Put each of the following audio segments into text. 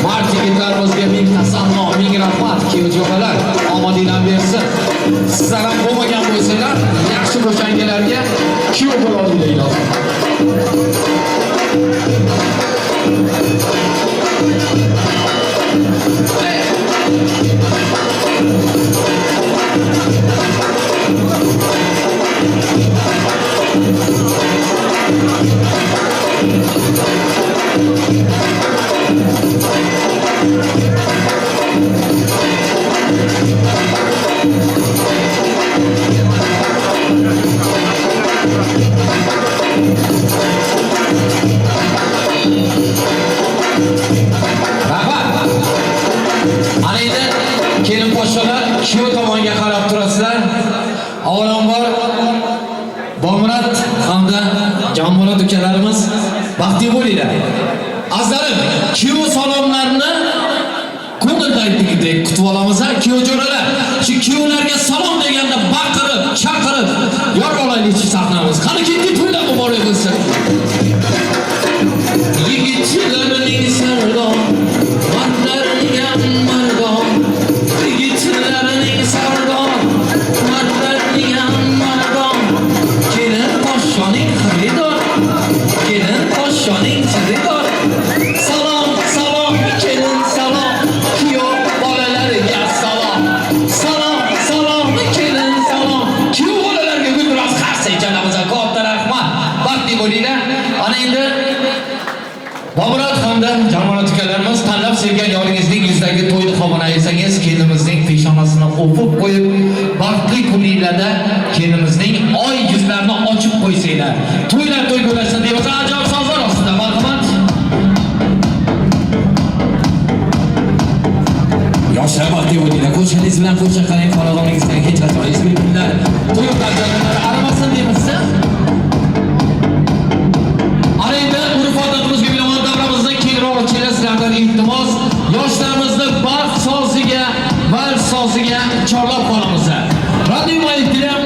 Marti gitarımızga ming tasanno, ming rahmat. jo'ralar omadinglar bersin. Sizlar ham bo'lmagan bo'lsanglar, yaxshi bo'shangalarga kuyov bo'la olinglar. Kelin po'shalar shu tomonga qarab turasizlar. Avvalambor Babamyrat hamda Janmyrat ukalarimiz baxtli bo'linglar. Azizlarim, kuyov salomlarini ko'ngildagidek kutib olamiz. Kuyov jo'ralar, shu kuyovlarga salom deganda baqirib, chaqirib yor olaylik sahnamiz. Qani ketdik to'ylab muborak bo'lsin. Yigitlarning sardor, mardlarga mardor. Yigitlarning sardor, mardlarga mardor. Kelin poshshoning xaridor, kelin poshshoning xaridor. Salom, salom, kelin salom, kuyov bolalariga salom. Salom, salom, kelin salom, kuyov bolalarga gulduros qarsak janabimizga katta rahmat. Baxtli bo'linglar. Ana endi Babamyrat hamda Janmyrat ukalarimiz tanlab sevgan yoringizning yuzdagi to'yni qobona aytsangiz, kelinimizning peshonasini o'pib qo'yib, baxtli kunlarda kelinimizning oy yuzlarini ochib qo'ysanglar. To'ylar to'y bo'lsin deb ajoyib sozlar ostida marhamat. Yoshlar baxtli bo'linglar. Qo'shiningiz bilan qo'shiq qaring, xonadoningizga hech qachon esbilinglar. To'y taqdirlari aramasin deymizsa. Ana endi urf-odatimizga bilan davramizda kengroq chelasizlardan iltimos, yoshlarimizni barq soziga, vals soziga chorlab qolamiz. Radio Maydiram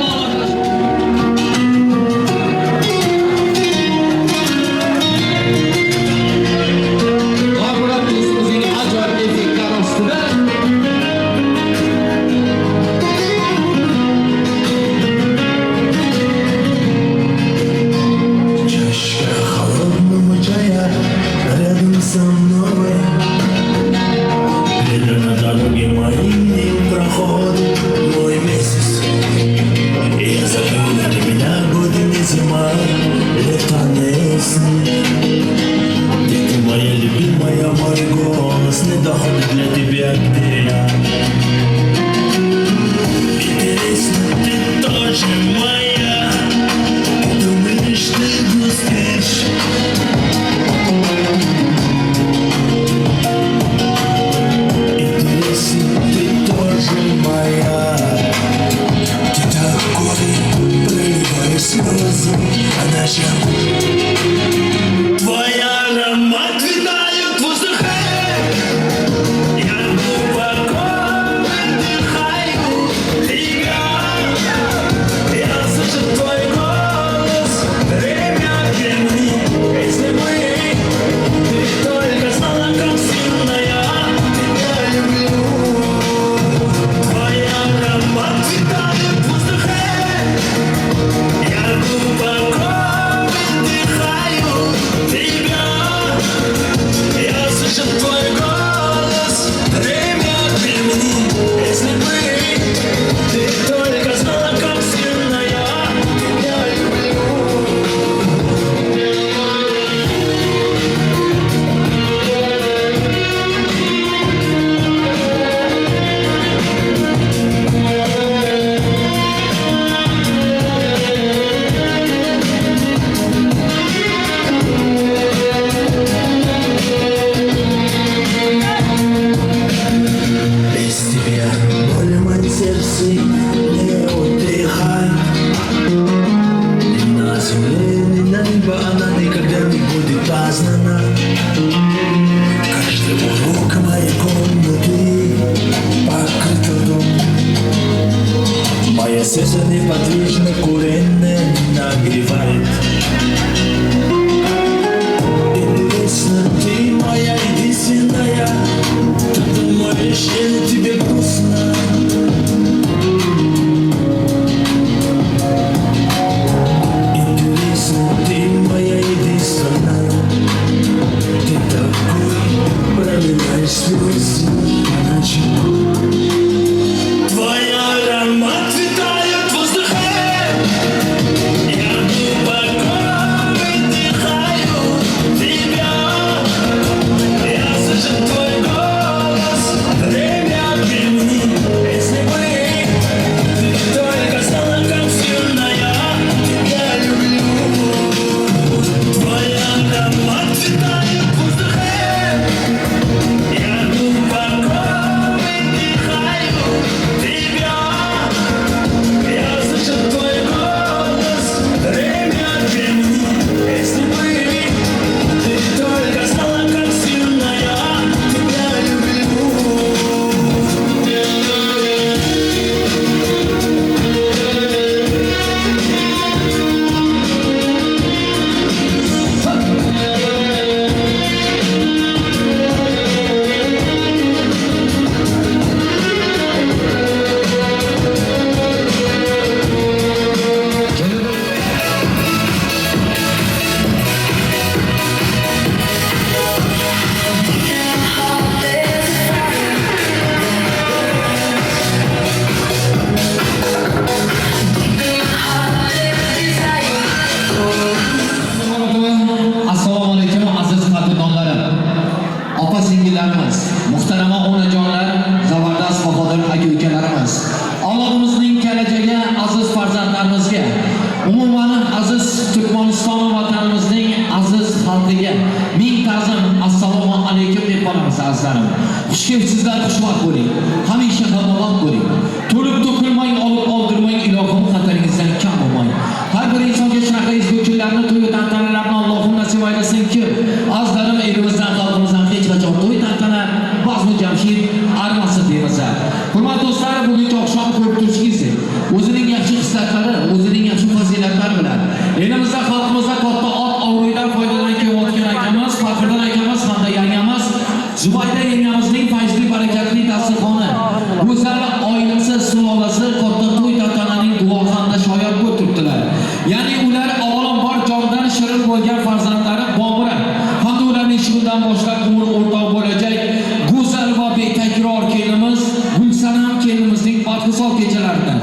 Сердце неподвижно, курение нагревает. Интересно, ты моя единственная. Ты думаешь, или тебе грустно? baxtli kechalarni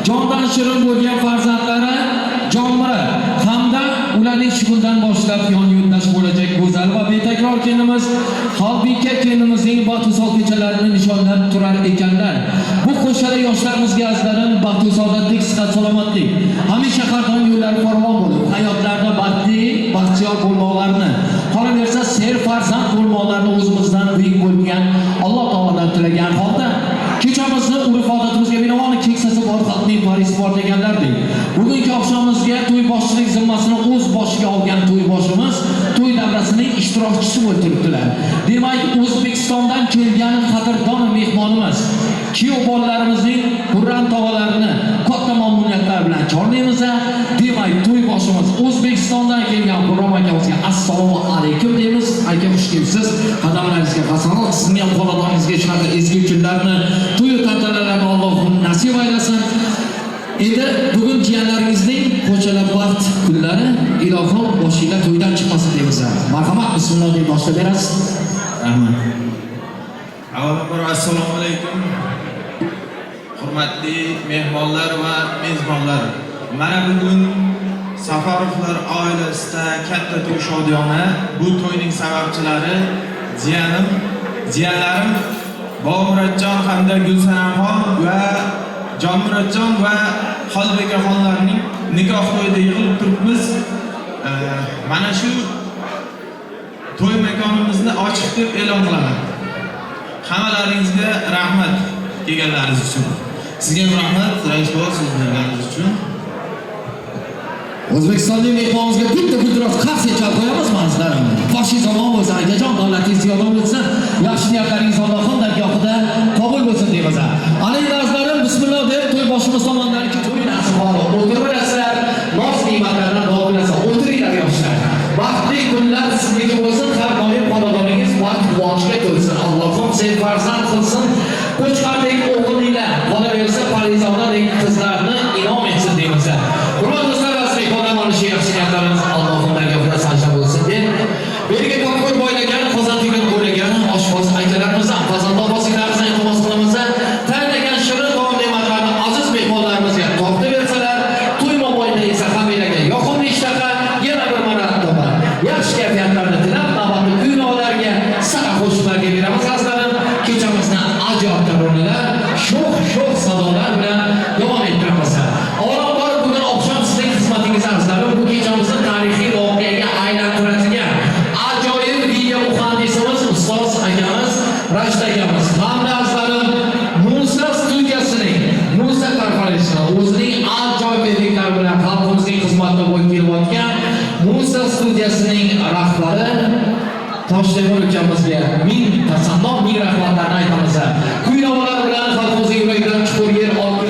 jondan shirin bo'lgan farzandlari Janmyrat hamda ularning shu kundan boshlab yon yo'ldosh bo'lajak go'zal va betakror kelinimiz Halbike kelinimizning baxtli kechalarini nishonlab turar ekanlar. Bu qo'shada yoshlarimizga azlarim baxtli saodatlik, sihat salomatlik, hamisha qardon yo'llari farovon bo'lib, hayotlarida baxtiyor bo'lmoqlarini, qolaversa ser farzand bo'lmoqlarini o'zimizdan buyuk bo'lgan Alloh taolodan tilagan holda kechamizni urf odatimizga binoan keksasi bor xalqning Paris bor deganlardek. Bugungi oqshomimizga to'y boshchilik zimmasini o'z boshiga olgan to'y boshimiz to'y davrasining ishtirokchisi bo'lib turibdilar. Demak, O'zbekistondan kelgan qadrdon mehmonimiz, kuyov bolalarimizning xurram tog'alarini katta mamnuniyatlar bilan chorlaymiz. Demak, to'y boshimiz O'zbekistondan kelgan xurram akamizga assalomu alaykum deymiz. Aka, xush kelibsiz. Qadamlaringizga qasamot, sizning ham xonadoningizga shunaqa ezgu kunlarni, to'y tantanalarni Alloh nasib aylasin. Endi bugun jiyanlaringizning qo'shalab baxt kunlari, ilohim boshinglar to'ydan chiqmasin deymiz. Marhamat, bismillah deb boshlab berasiz. Rahmat. Avvalambor assalomu alaykum. Hurmatli mehmonlar va mezbonlar. Mana bugun Safarovlar oilasida katta to'y shodiyona. Bu to'yning sababchilari jiyanlarim Babamyratjon hamda Gulsenemxon va Janmyratjon va Halbike xonlarning nikoh to'yida yig'ilib turibmiz. Mana shu to'y makonimizni ochiq deb e'lon qilaman. Hammalaringizga rahmat kelganlaringiz uchun. Sizga ham rahmat, rais bobo, siz berganingiz uchun. O'zbekistonlik mehmonimizga bitta guldiroz qarshi chal qo'yamizmi azizlarim? Boshingiz omon bo'lsin, akajon, davlatingiz yordam bo'lsin. Yaxshi niyatlaringiz Allohning dargohida qabul bo'lsin deymiz. Alayhi azizlarim, bismillah deb to'y boshimiz tomonidan to'y nasib qilib o'tirasizlar. Noz ne'matlardan duo qilasizlar. O'tiringlar yoshlar. Baxtli kunlar sizniki bo'lsin, har doim xonadoningiz baxt quvonchga to'lsin. Allohim sen farzand qilsin. Qo'chqardek o'g'linglar, qolaversa parizodadek qizlarni inom etsin deymiz. Hurmatli do'stlar, Şey yaxshi niyatlarimiz Allohning dargohida sajda bo'lsin deb belga topqir boylagan, qozon tekin qo'ylagan oshpaz akalarimizdan, pazandor bosinglarimizdan iltimos qilamiz. Tayinlagan shirin taom ne'matlarni aziz mehmonlarimizga tortib bersalar, to'y mobaynida esa hammalarga yoqimli ishtaha yana bir marotaba yaxshi kayfiyatlarni tilab, navbatli kuylovlarga, sana qo'shiqlarga beramiz azizlarim. Kechamizni ajoyib taronlar, sho'x sadolar bilan davom ettiramiz. Avvalambor bugun oqshom sizning xizmatingizda azizlarim, bu kechamizni tarixiy voqeaga aylantiradigan ajoyib video muhandisimiz ustoz akamiz Rashid akamiz hamda azizlarim Musa studiyasining Musa korporatsiyasi o'zining ajoyib beriklari bilan xalqimizning xizmatida bo'lib kelayotgan Musa studiyasining rahbari Toshtemir ukamizga ming tasanno, ming rahmatlarni aytamiz. Kuylovlar bilan xalqimizning yuragidan chuqur yer olib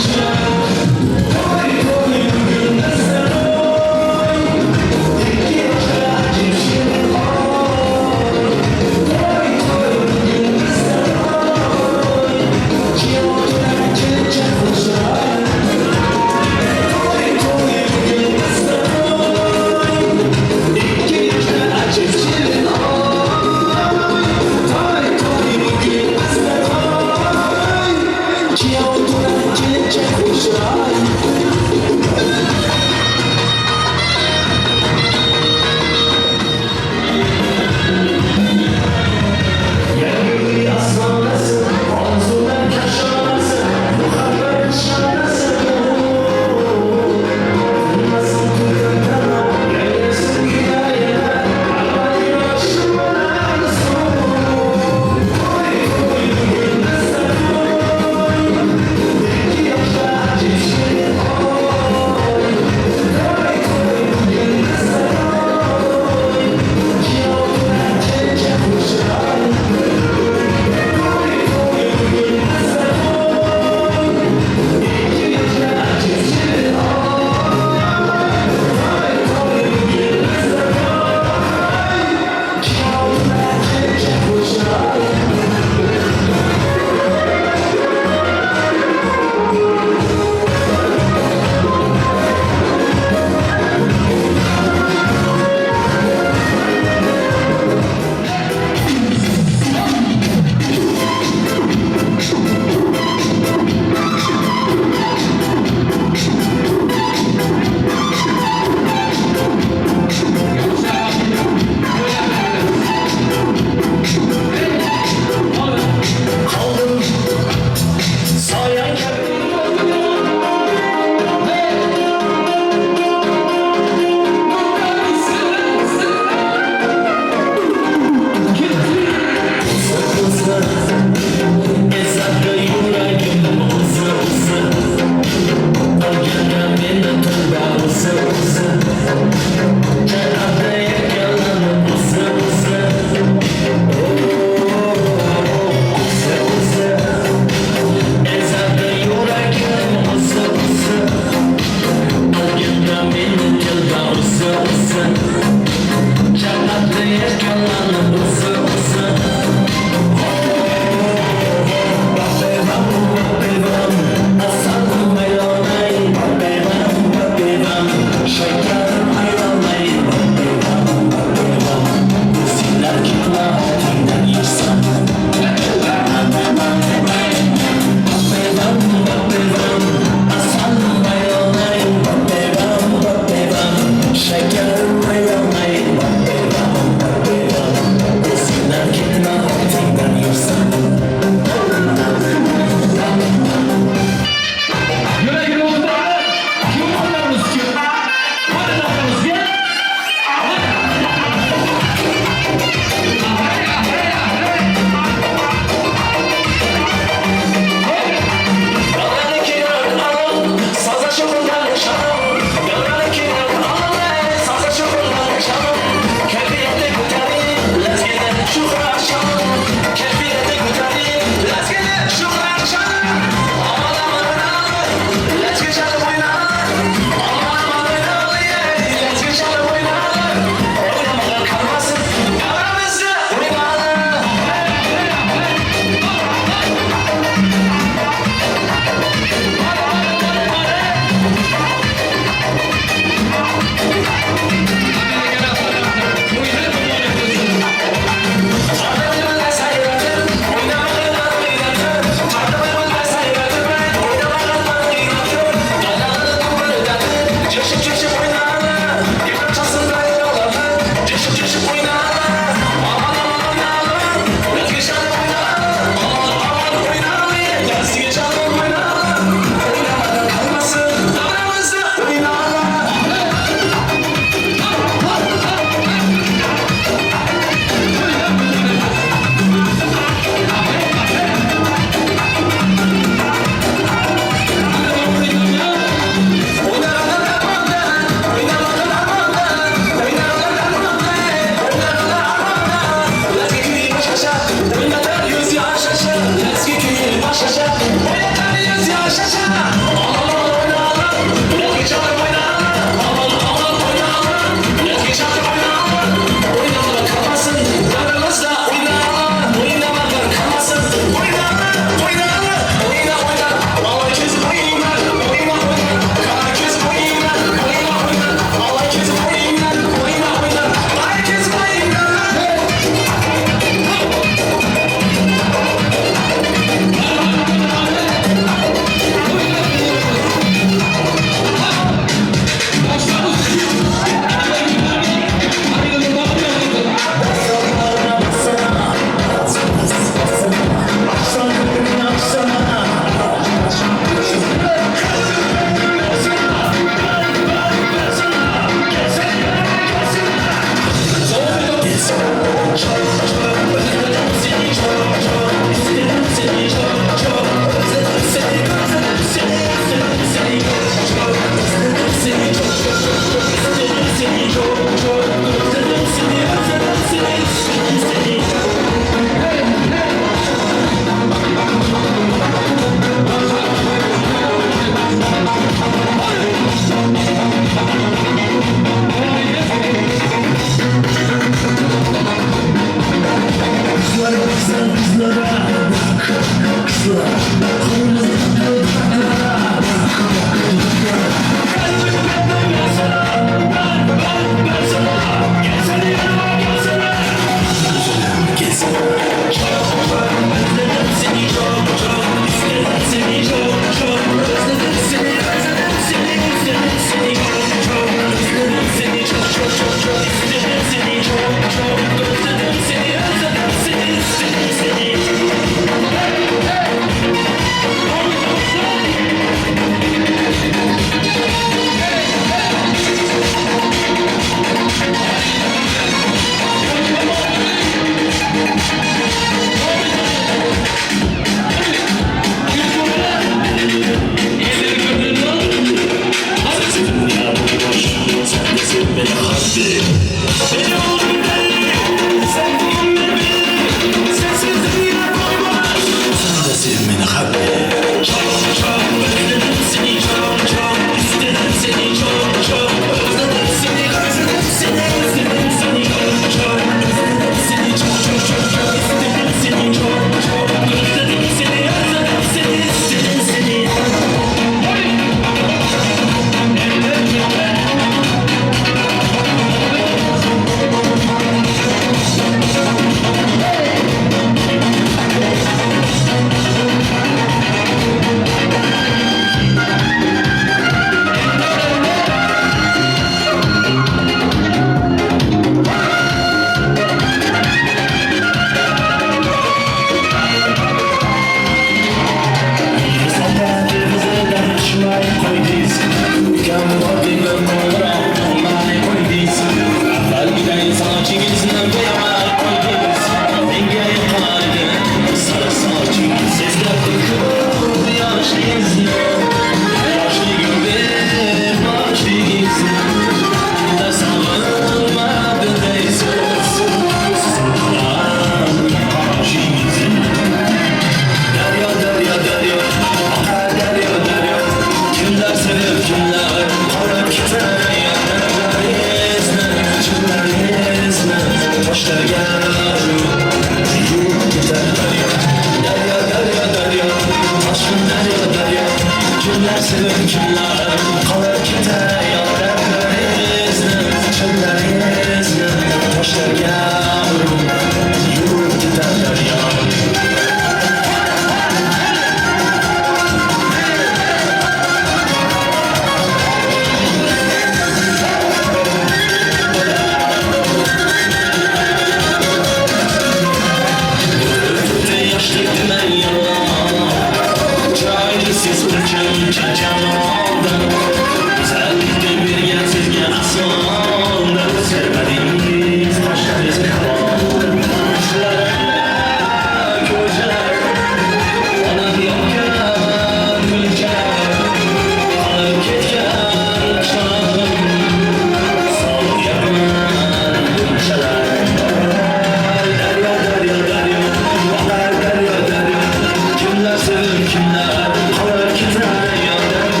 Kimler sevir kimler kalır kimler yanlar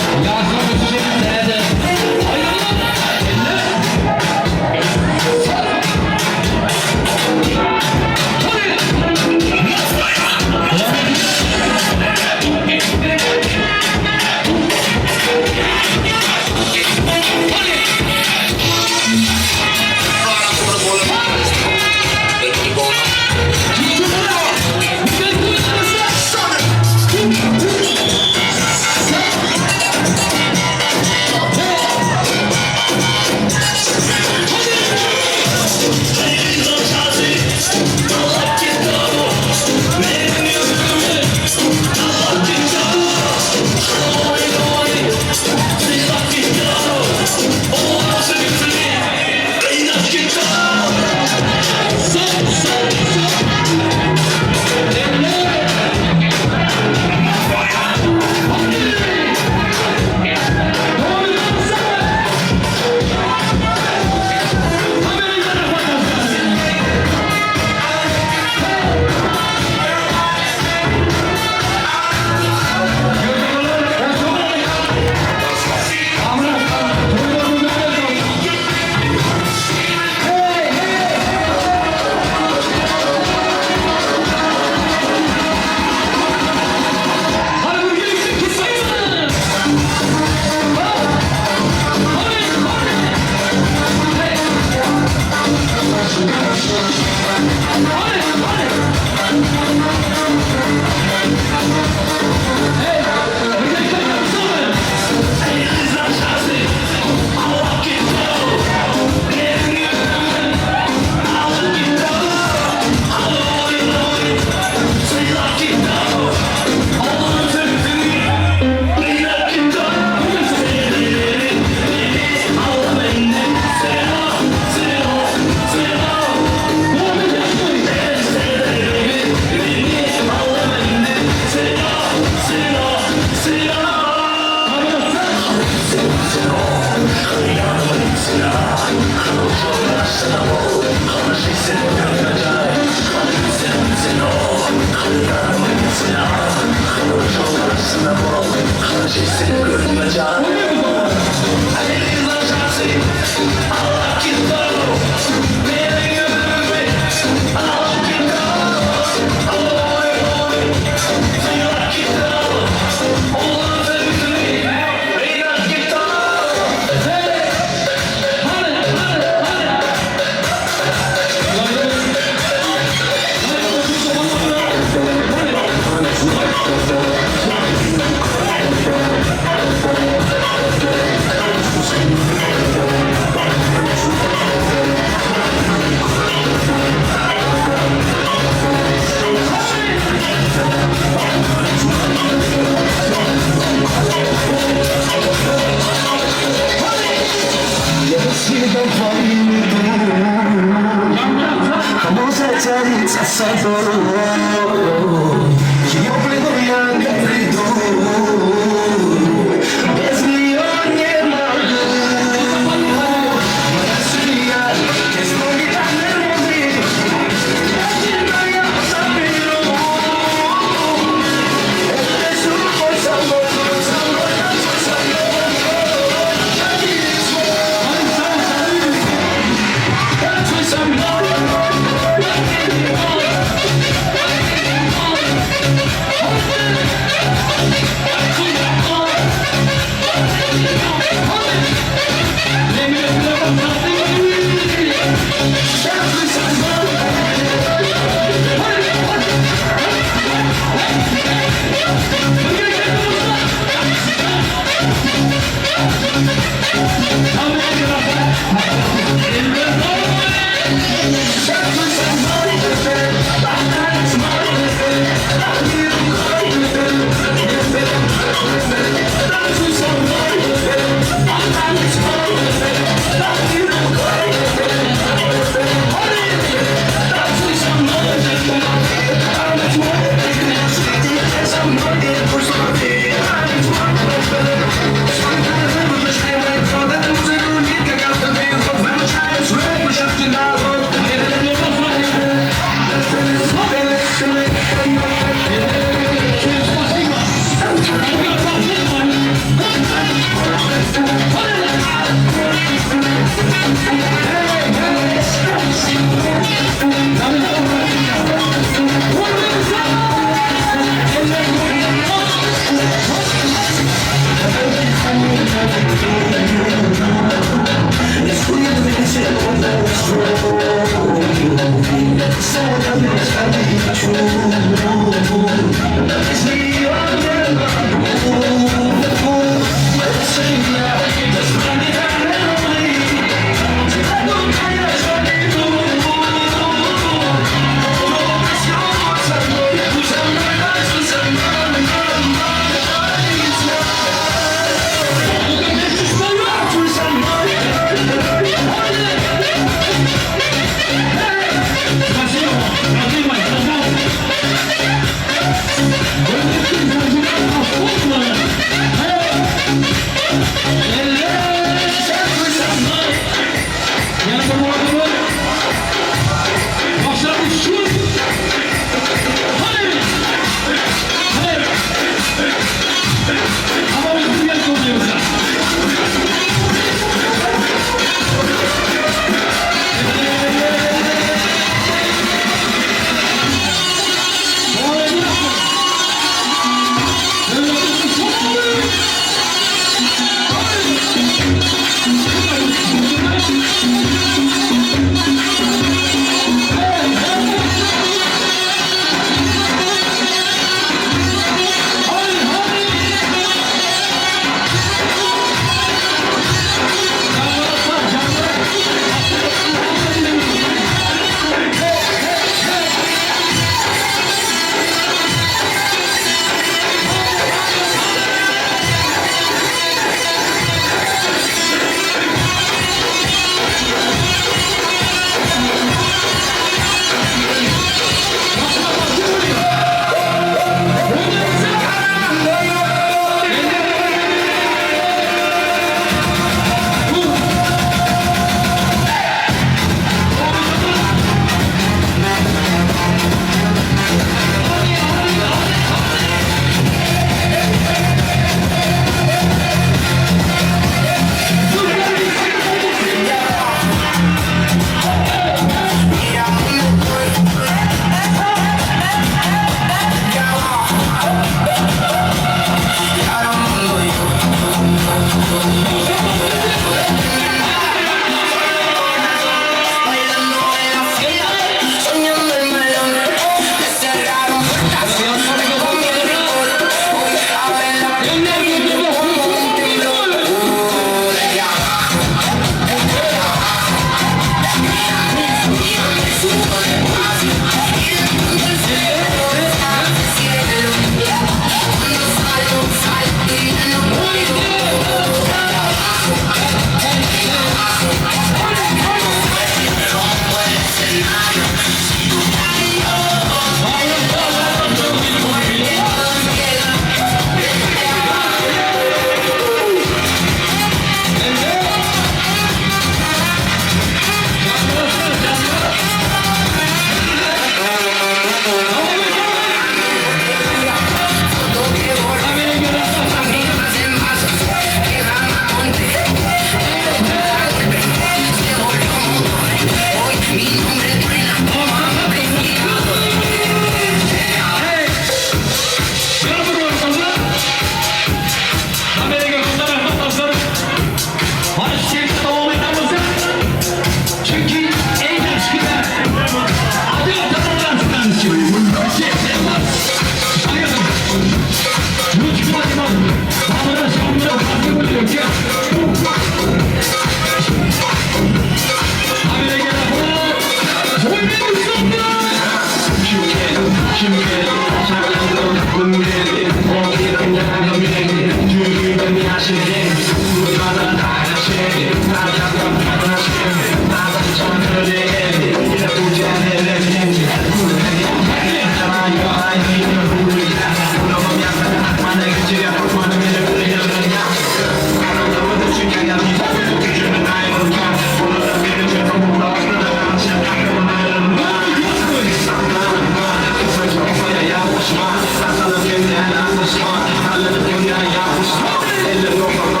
Yapışma, elle lokma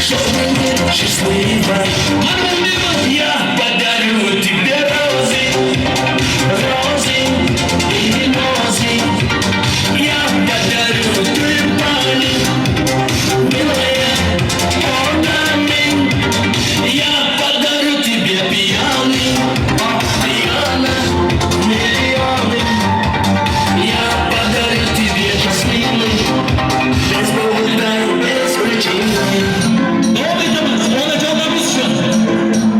чтобы быть счастливой. Я подарю тебе розы, розы и мимозы. Я подарю тюльпаны, милая, орнамент. Я подарю тебе пьяны, пьяна, миллионы. Я подарю тебе счастливый, без повода и без причины. Oğlum, ona canlarımız şu an.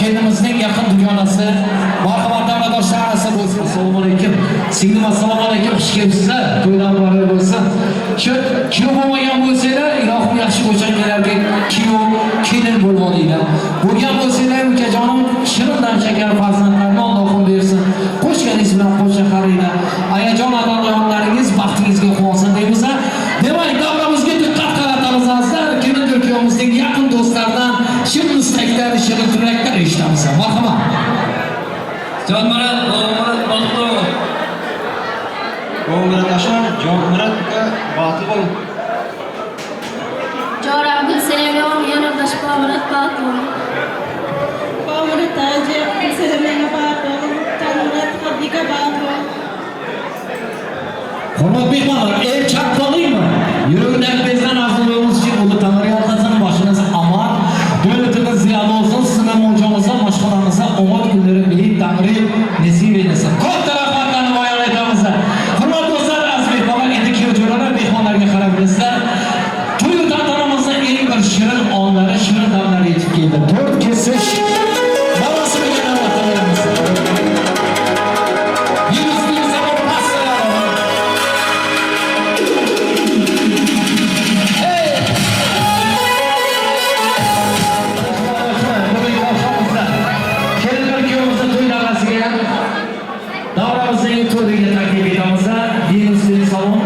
kelimizning yaqin dugonasi, marhamat davlatdoshlar arasi bo'lsin. Assalomu alaykum. Singlim assalomu alaykum. Xush kelibsizlar. To'ydan muborak bo'lsin. Shu kuyov bo'lmagan bo'lsanglar, ilohim yaxshi bo'shangalarga kuyov, kelin bo'lganinglar. Bo'lgan bo'lsanglar, ukajonim shirindan shakar farzandlarni Allohim bersin. Qo'shganingiz bilan qo'sha qaringlar. Ayajon ota-onalaringiz baxtingizga quvonsin deymiz. Demak, davramizga diqqat qaratamiz azizlar. Kelin to'kiyomizning yaqin do'stlaridan shirin istaklar, shirin tilaklar eshitamiz. Marhamat. Janmyrat, Babamyrat, Baxtli. Babamyrat ashar, Janmyratga baxtli bo'ling. Joram Gulsenem yanımdaş Babamyrat Baxtli. Babamyrat tacı Gulsenem Baxtli. Janmyrat Halbike Baxtli. Hurmat mehmonlar, el chaqtoqingmi? Yuragidagi bezdan arzuluyimiz uchun uni tanriga alqasini boshingizga amal, davlatimiz ziyoda olsin, sizlar mo'jamizga, mashg'ulomizga omad kunlari bilan tangri nasib eylesin. Katta rahmatlarni bayon etamiz. Hurmat do'stlar, aziz mehmonlar, endi kuyovjo'ralar mehmonlarga qarab bilasizlar. To'y tantanamizda eng bir shirin onlari, shirin damlari yetib keldi. 4 kesish balosiga navbatlaymiz. Davramızın to'yiga taklif etamiz. Dinimizning salon,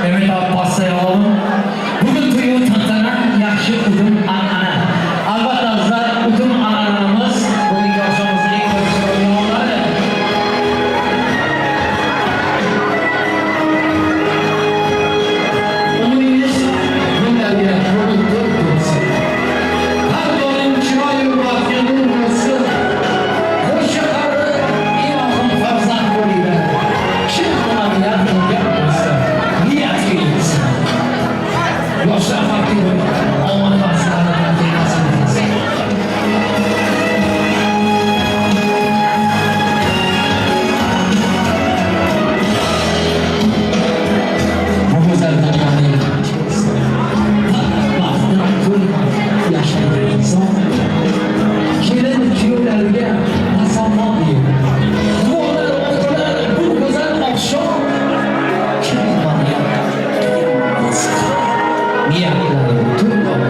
emet pastay alalım. Bugün to'y tantana yaxshi udum an'ana. Albatta bizlar udum an'anamiz bugungi oqshomimizning eng boy mehmonlari. Umringiz bunlarga ko'rib bo'lsin. Har doim chiroyli baxtga nur bo'lsin. Qo'sha qari ilohim farzand bo'linglar. Shirqo'nlar bo'lgan bo'lsa, niyat qilinglar. Yoshlar farqi yo'q. Omad farzandlardan kelmasin. Bu go'zal taqdirning baxtidan to'lgan yashaydigan inson kelin kuyovlarga nasamon deydi. Duolar o'qilar bu go'zal oqshom niyatlarim to'lgan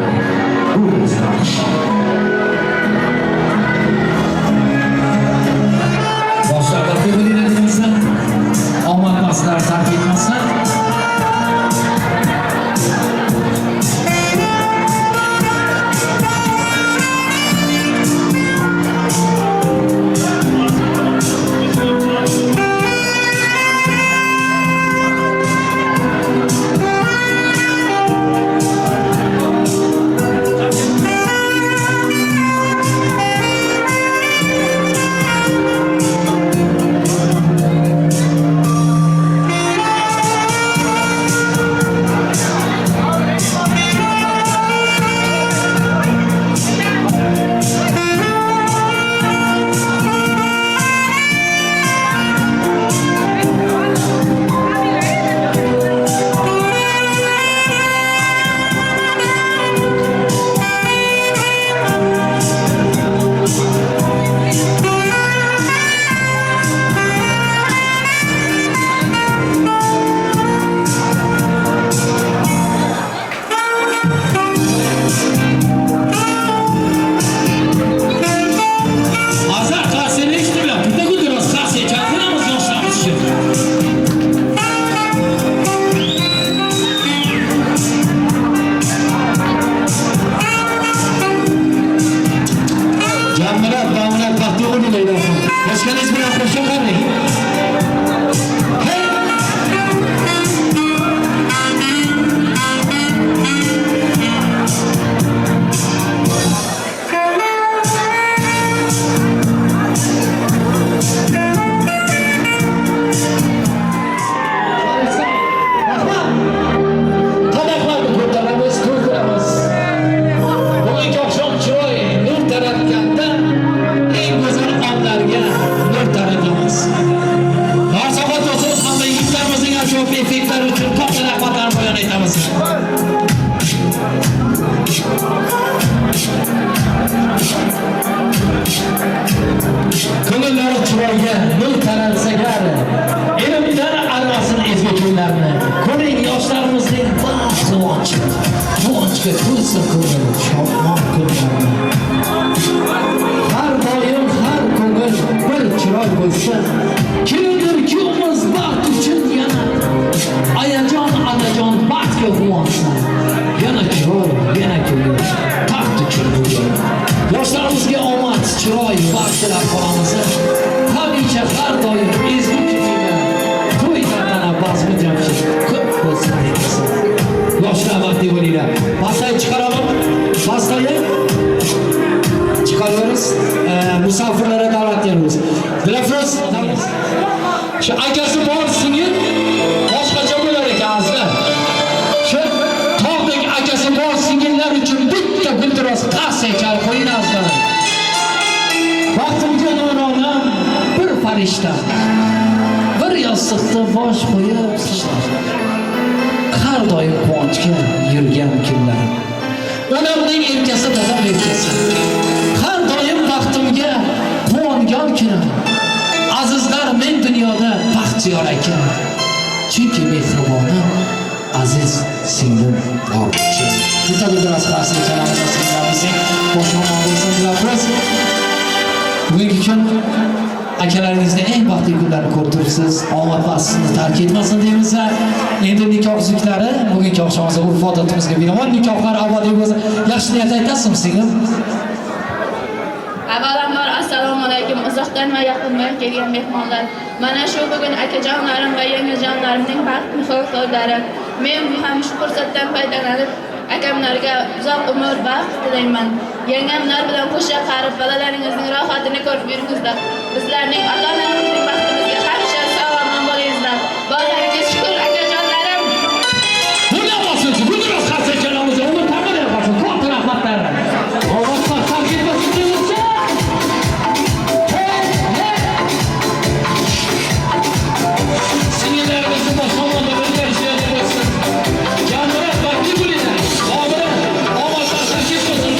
bu go'zal oqshom. Boshlarda ko'ngilinglar deyilsa, omad paslar tark etmasdan Janmyrat, Babamyrat baxtli bo'linglar ilohim. Boshqaningiz bilan qo'sha qaring. Qadaqlarni ko'taramiz, to'ydiramiz. Bugungi oqshom chiroy nur taratganda eng go'zal onlarga nur taratamiz. qo'ysa, kimdir kuyimiz baxt uchun yana ayajon anajon baxtga quvonsa, yana chiroy, yana kulgu taxt uchun bugun. Yoshlarimizga omad, chiroy, baxt tilab qolamiz. Hamisha har doim ezgu kuylar, to'y tantana bazmi jamshid ko'p bo'lsin deymiz. Yoshlar baxtli bo'linglar. Pastayib chiqaraman. Pastayib chiqaramiz. Musofirlarga da'vat beramiz. Dilafroz shu akasi bor singil boshqacha bo'lar ekan azizlar. Shu tog'dek akasi bor singillar uchun bitta guldiroz qasay chal qo'ying azizlar. Vaqtimga nononam bir farishta bir yostiqda bosh qo'yib ishlar. Har doim quvonchga yurgan kunlarim. Onamning erkasi dadam erkasi. Har doim baxtimga quvongan kunim. Azizlar, men dunyoda baxtiyor ekan. Chunki mehribonim aziz singlim bor. Bitta biroz qarshi chalamiz singlimizning boshqalarni dilafroz. Bugungi kun akalaringizni eng baxtli kunlarni ko'rib turibsiz. Omad sizni tark etmasin deymiz. Endi nikoh uzuklari bugungi oqshomimizda urf odatimizga binoan nikohlar abadiy bo'lsin. Yaxshi niyat aytasizmi singlim? Avvalambor assalomu alaykum uzoqdan va yaqindan kelgan mehmonlar. Mana shu bugun akajonlarim va yangajonlarimning baxtli so'zlari. Men ham shu fursatdan foydalanib akamlarga uzoq umr baxt tilayman. Yangamlar bilan qo'shib qarib bolalaringizning rohatini ko'rib yuringizlar. Bizlarning ota-onamizning baxtimizga hamisha sog'-omon bo'lingizlar. Bolalaringiz shukr akajonlarim. Bunday bo'lsin. Biroz qarshi chalamiz. Uni ta'min yapasın. Ko'p rahmatlar. Allohga tark etmasin deymiz. Singillarimizni boshqalarga o'rgatishlar bo'lsin. Janmyrat baxtli bo'linglar. Omadlar tark etmasin.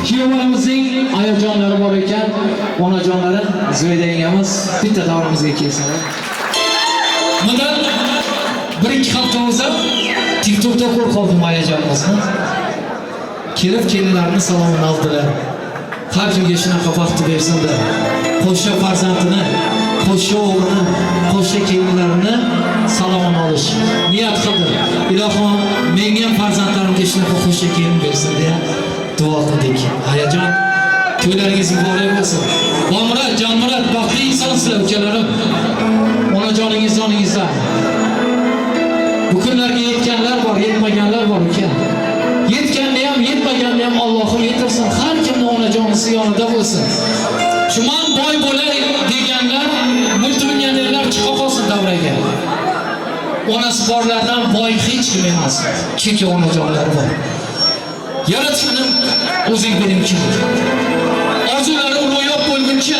Kuyovlarimizning ayajonlari bor ekan, onajonlari Zoyda yengamiz bitta davrimizga kelsalar. Bundan 1-2 hafta o'zi TikTokda ko'rib qoldim ayajonimizni. Kelib kelinlarni salomini oldilar. Har kimga shunaqa vaqt bersinlar. Qo'shni farzandini, qo'shni o'g'lini, qo'shni kelinlarini salomini olish niyat qildi. Ilohim menga ham farzandlarimga shunaqa qo'shni kelin bersin deya duo qildik. Hayajon to'ylaringiz muborak bo'lsin. Babamyrat, Janmyrat baxtli insonsizlar ukalarim. Onajoningiz joningizda. Bu kunlarga yetganlar bor, yetmaganlar bor uka. Yetganni ham, yetmaganni ham Allohim yetirsin. Har kimning onajonisi yonida bo'lsin. Shuman boy bo'lay deganlar, multimillionerlar chiqa qolsin davraga. Onasi borlardan boy hech kim emas. Chunki onajonlari bor. Yaratganim o'zing bilingchi. Orzularim ro'yob bo'lguncha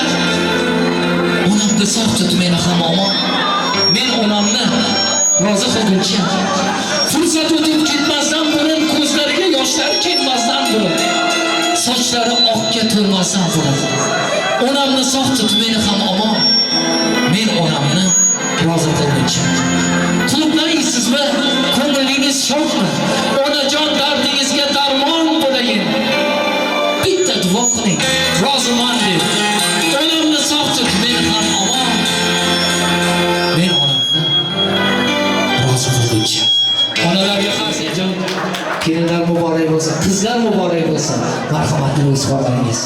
onamni sog' tut meni hamon. Men onamni rozi qilguncha fursat o'tib ketmasdan burun ko'zlariga yoshlar kelmasdan burun sochlari oqga to'lmasdan burun onamni sog' tut meni hamon. Men onamni rozi qilguncha. Qulublaysizmi? Ko'nglingiz shodmi? Onajon dardingizga darmon bo'layin. Bitta duo qiling. Roziman deb. Onamni sog' tut men ham omon. Men onamni rozi qilguncha. Onalarga qarshi jon kelinlar muborak bo'lsin, qizlar muborak bo'lsin. Marhamatli o'z xonalaringiz.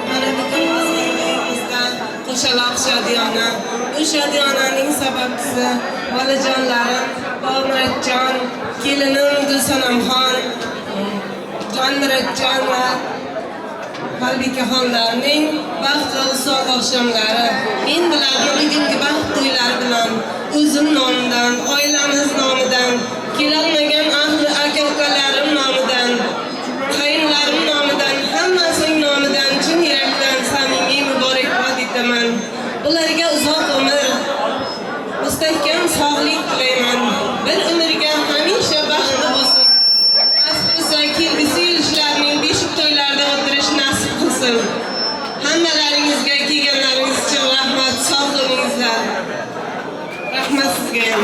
Mana bugun bizning uyimizdan Qo'shaloq shodiyona. Bu shodiyonaning sababchisi bolajonlarim Babamyratjon, kelinim Gulsenemxon, Janmyratjon va Halbike xonlarning baxtli uzoq oqshomlari. Men bularni bugungi baxt to'ylari bilan o'zim nomidan, oilamiz nomidan, kelolmagan ahli aka-ukalarim nomidan, qayinlarim nomidan, hammasining nomidan chin yurakdan samimiy muborakbod etaman. Ularga uzoq umr, mustahkam sog'lik tilayman. Bir umrga hamisha baxtli bo'lsin. Asbisa kelgusi yillarning beshik to'ylarida o'tirish nasib qilsin. Hammalaringizga kelganlaringiz uchun rahmat, sog' bo'lingizlar. Rahmat sizga ham.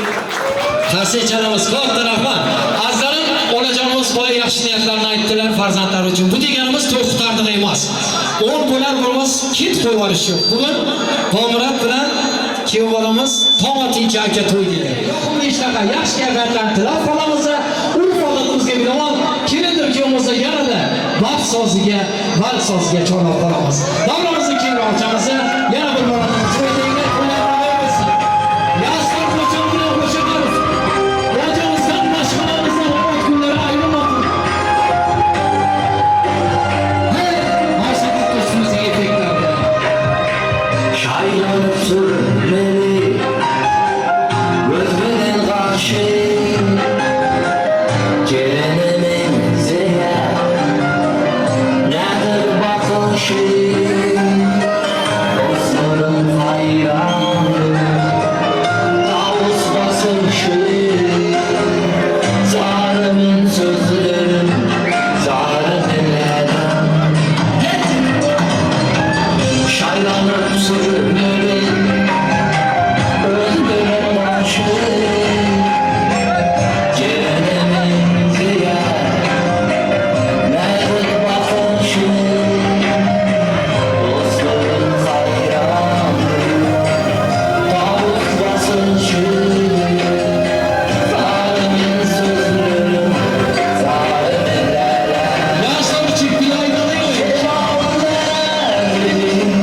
Qarshi chalamiz, katta rahmat. Azizlarim, onajonimiz boya yaxshi niyatlarni aytdilar farzandlar uchun. Bu deganimiz to'xtardiq emas. 10 bo'lar bo'lmas kit qo'yib olish yo'q. Bugun Babamyrat bilan kuyov bolamiz tomatincha aka to'y dedi. Yo'qmi ishlaqa yaxshi kayfiyatlarni tilab qolamiz. Urf odatimizga bilaman, kelindir kuyovimizga yanada baxt so'ziga, val so'ziga cho'rab qolamiz. Davramizni keyinroq ochamiz. Yana bir marotaba to'ydagi qo'yamiz. Yoshlar qo'shib bilan qo'shamiz. Rojamizdan boshqalarimizni omad kunlari ayrilmoqda. Maşallah dostumuzga yeteklardi. Şaylanıp sürmeli Gözmeden karşı Gelenimin zeher Nedir bakışı Dostlarım hayranı Tavus basışı Zarımın sözlerim Zarım ellerden Şaylanıp sürmeli Öldüren başı Gelenemin ziyer Nedir bakışı Dostların hayranı Tavuk basışı Zalimin sözleri Zalim ellerden Yaşlar için bir aydalayın. Cevabı verelim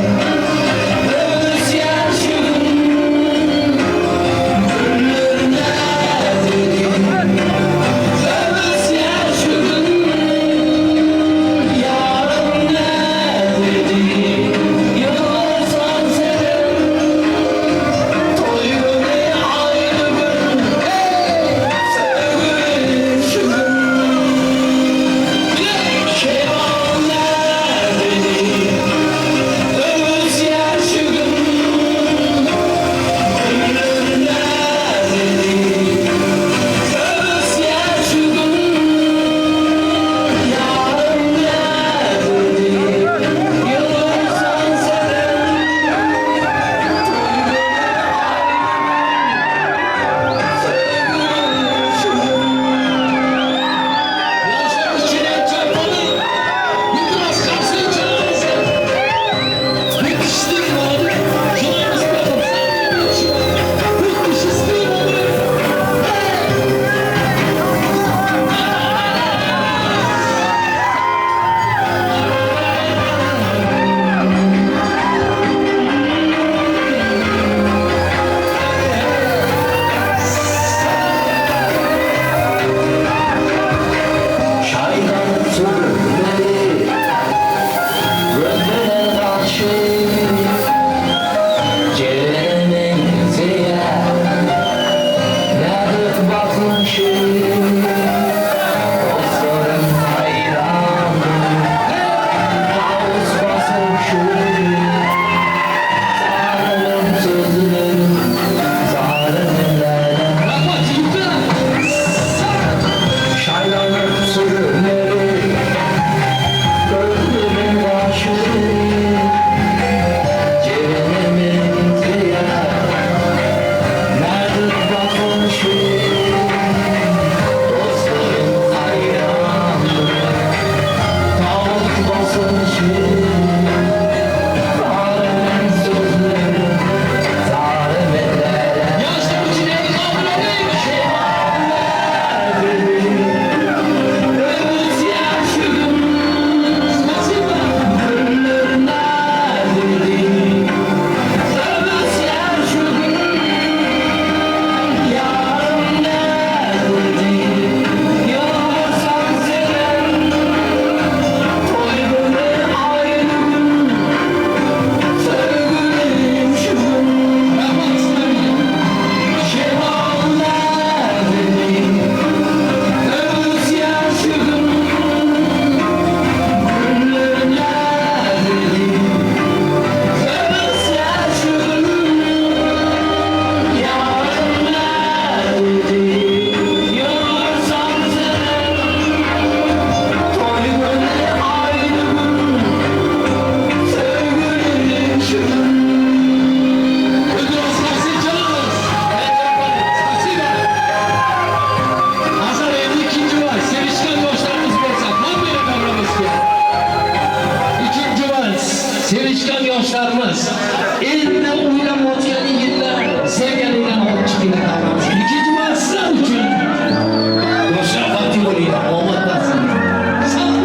Gelişken yaşlarımız. Elinde oylamayacağını yıllar. Sevgiliyle alıp çıkıyla davranmış. İkinci masraf için. Yaşlar vakti oluyor. Olmaktasın. Sağ ol.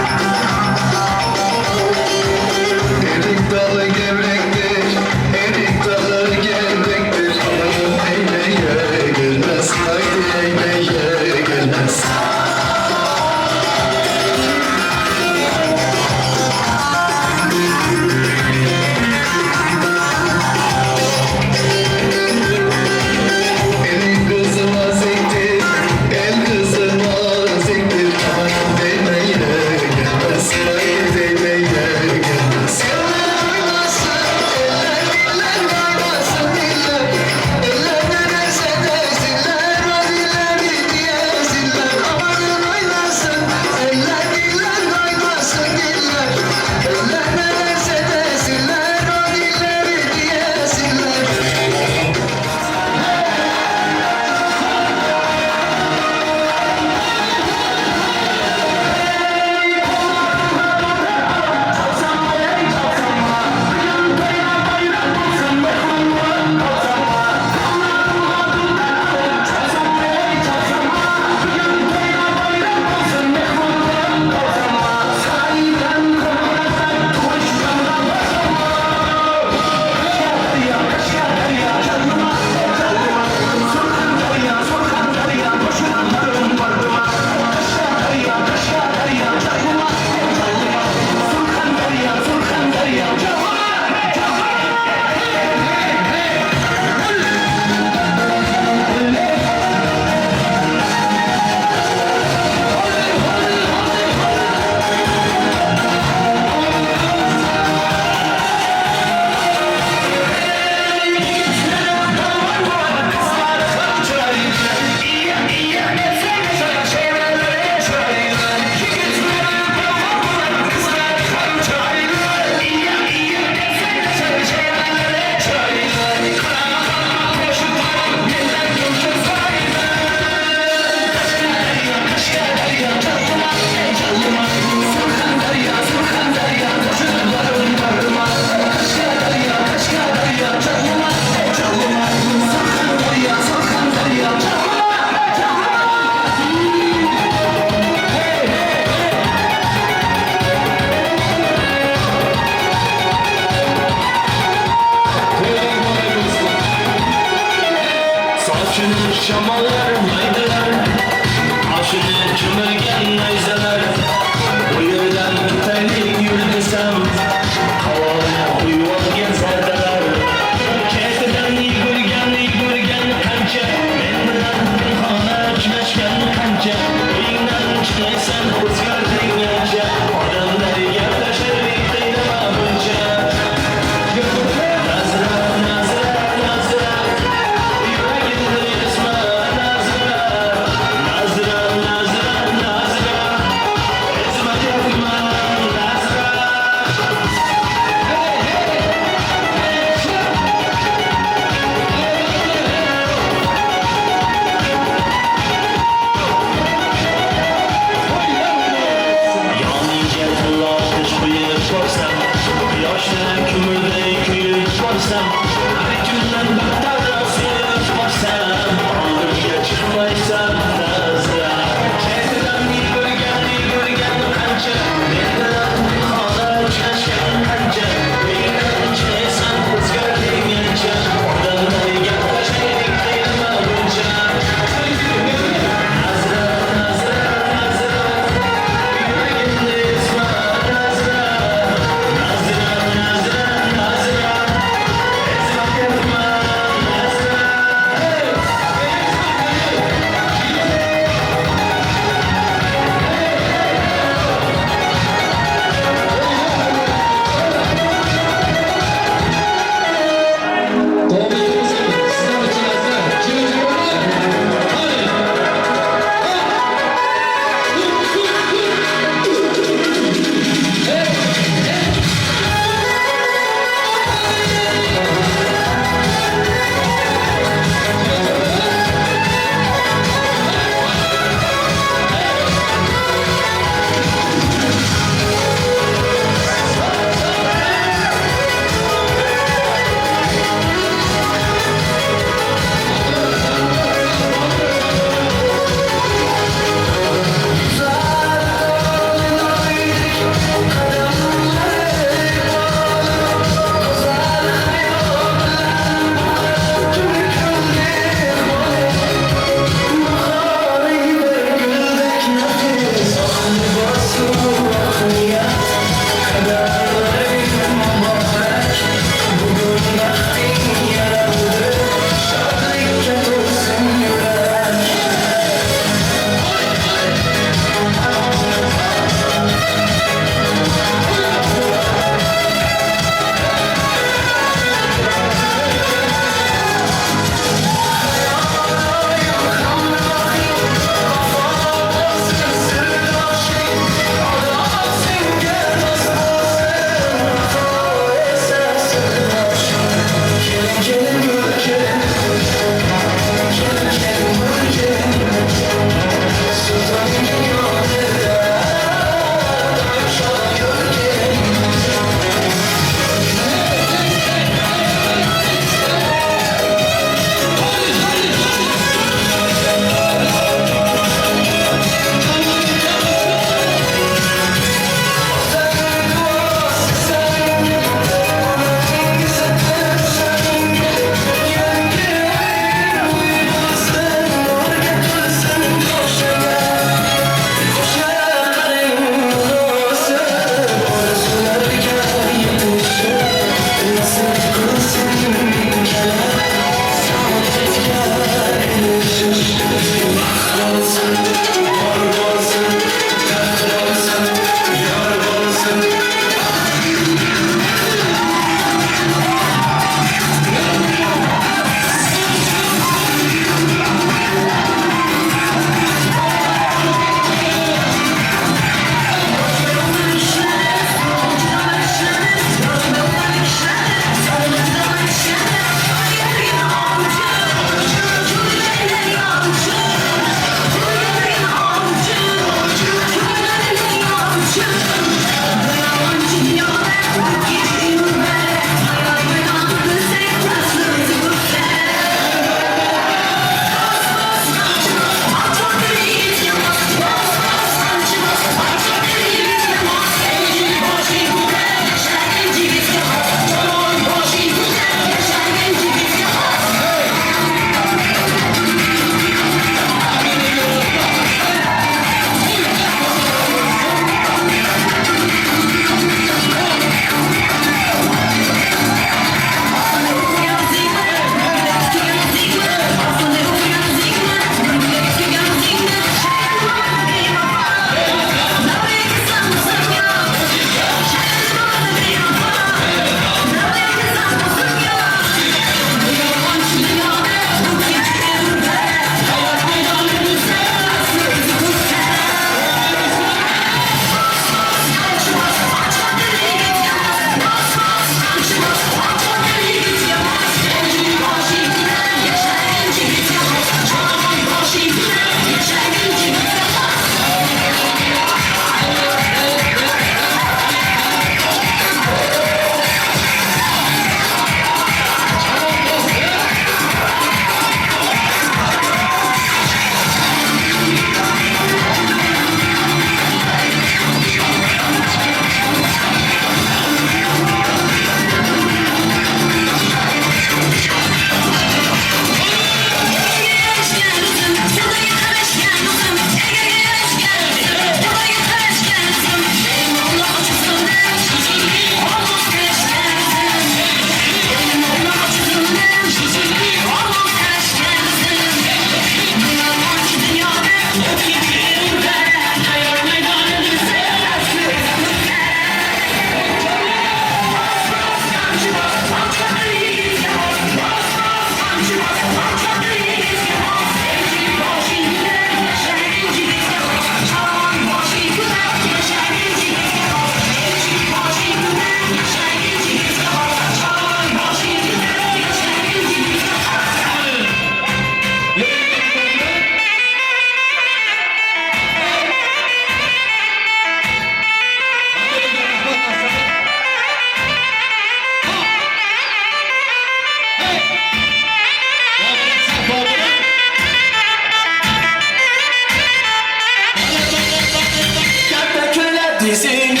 sesinde,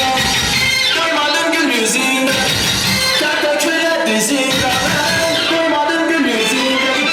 duymadım gül yüzünde, kalp köle dizinde, duymadım gül yüzünde.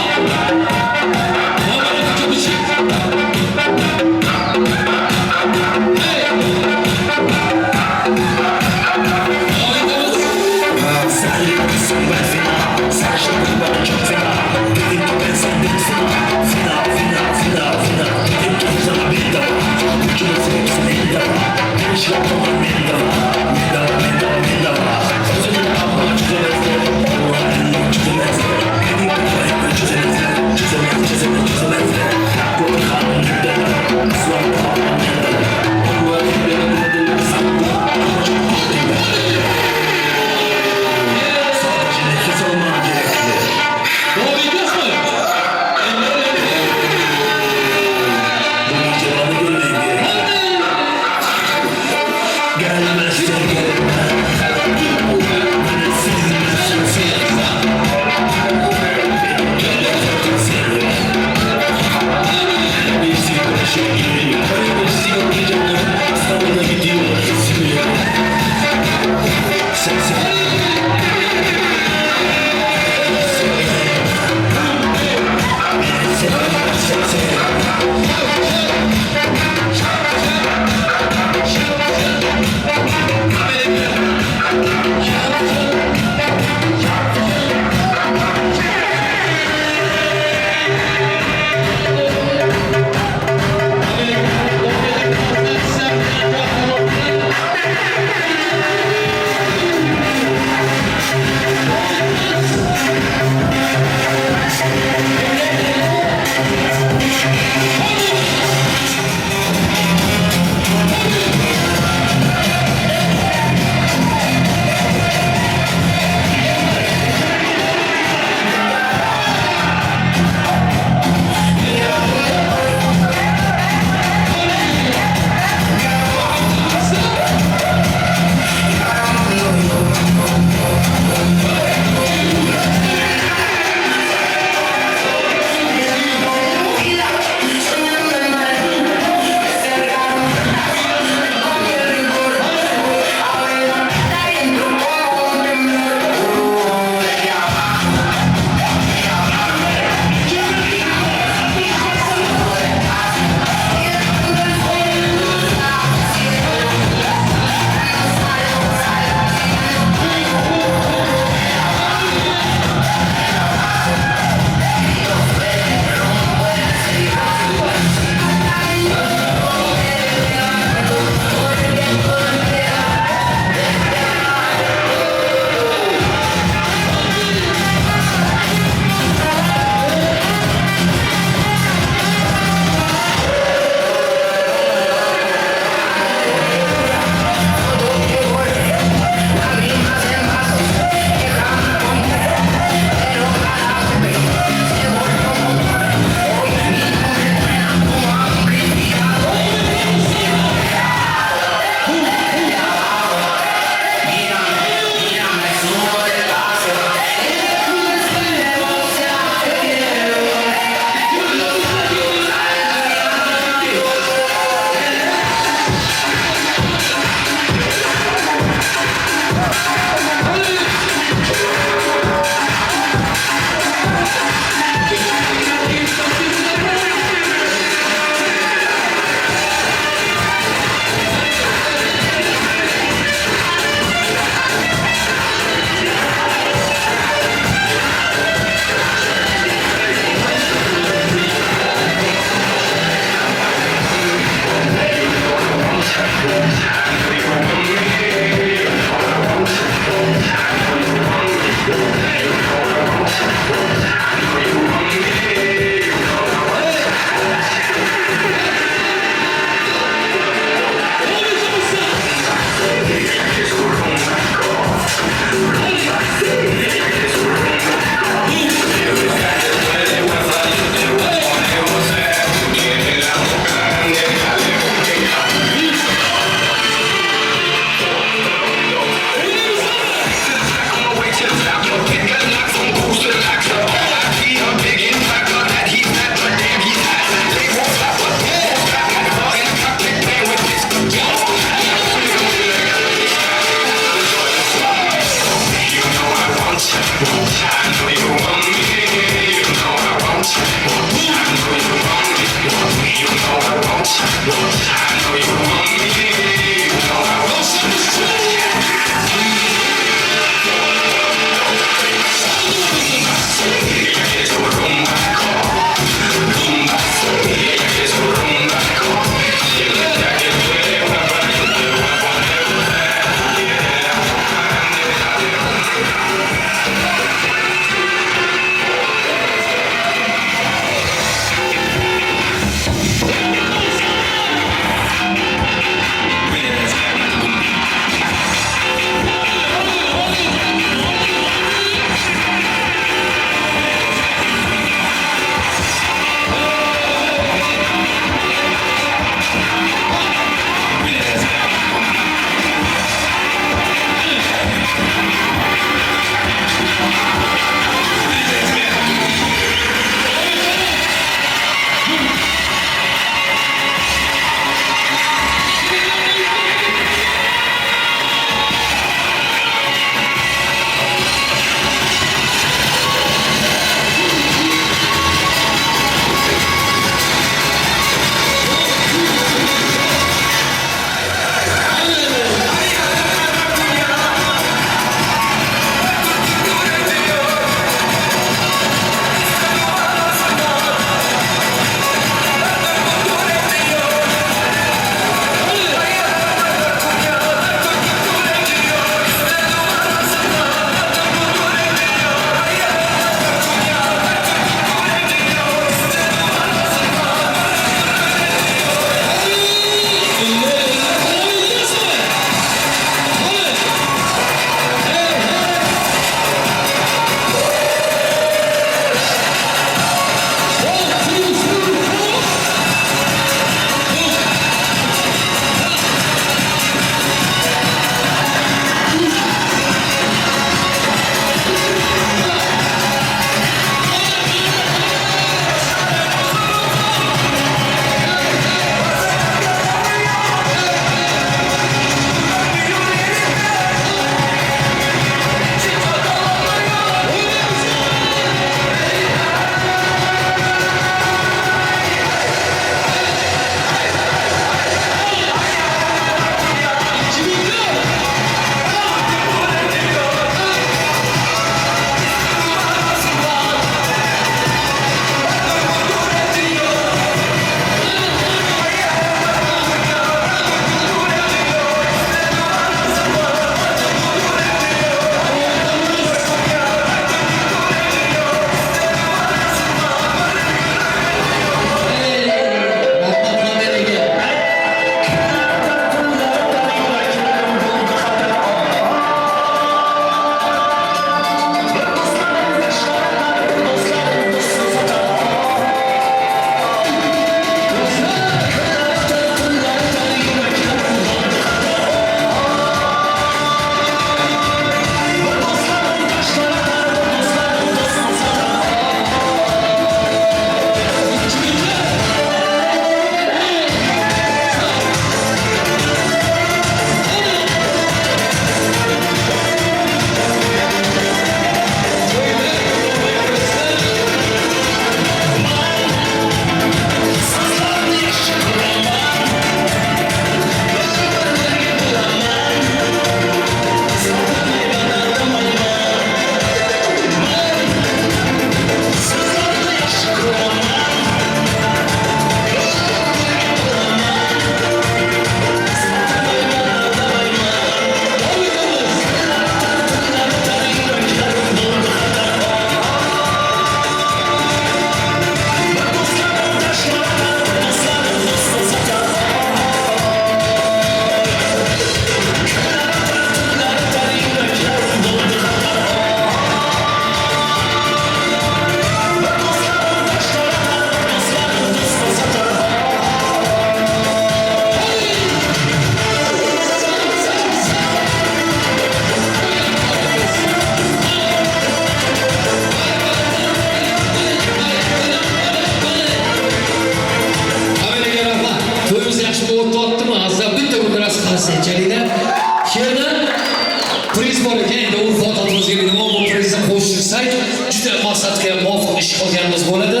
qilsak, juda maqsadga muvofiq ish qilganimiz bo'ladi.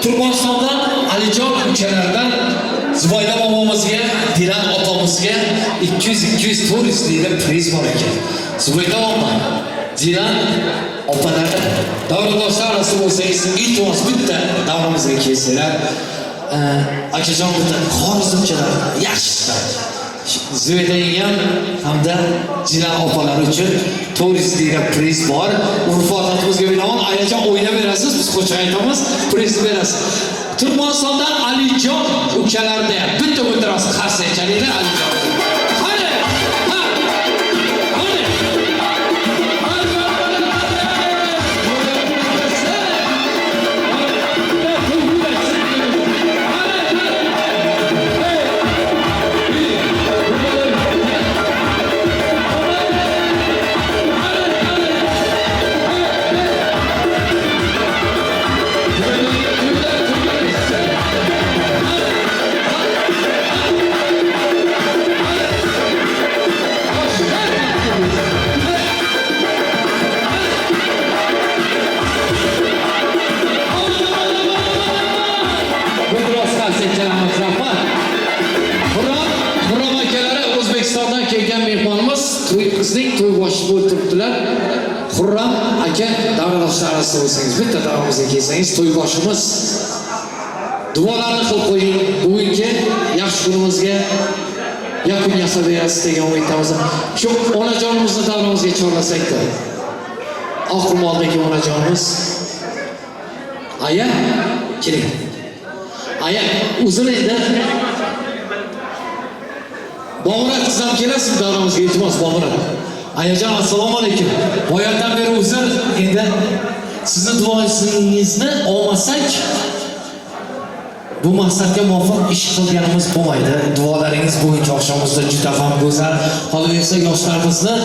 Turkmanistondan Alijon ukalaridan Zubayda momamizga, Dilan otamizga 200-400 lira priz bor ekan. Zubayda moma, Dilan opalar davradoshlar arasida bo'lsangiz, iltimos bitta davramizga kelsanglar, akajon bitta xorizmchalar yaxshi. Zubayda ham hamda Dilan opalar uchun 400 lira priz bor. Urf-odatimizga binoan ayajon o'ynab berasiz, biz qo'shiq aytamiz, priz berasiz. Turkmanistondan Alijon ukalarda bitta o'tirasiz, qarshi aytaylik Alijon. Qani? Ha. Qani? Xurram aka davradoshlar arasida bo'lsangiz, bitta davramizga kelsangiz, to'yboshimiz duolarni qilib qo'ying. Bugungi yaxshi kunimizga yakun yasab berasiz degan umidamiz. Shu onajonimizni davramizga chorlasak-da. Oqimoldagi onajonimiz. Aya, keling. Aya, o'zingizda Babamyrat qizam kelasiz davramizga, iltimos Babamyrat. Ayajon assalomu alaykum. Boyatdan beri uzr, endi sizni duoingizni olmasak bu maqsadga muvofiq ish qilganimiz bo'lmaydi. Duolaringiz bugungi oqshomimizda juda ham go'zal. Qolaversa yoshlarimizni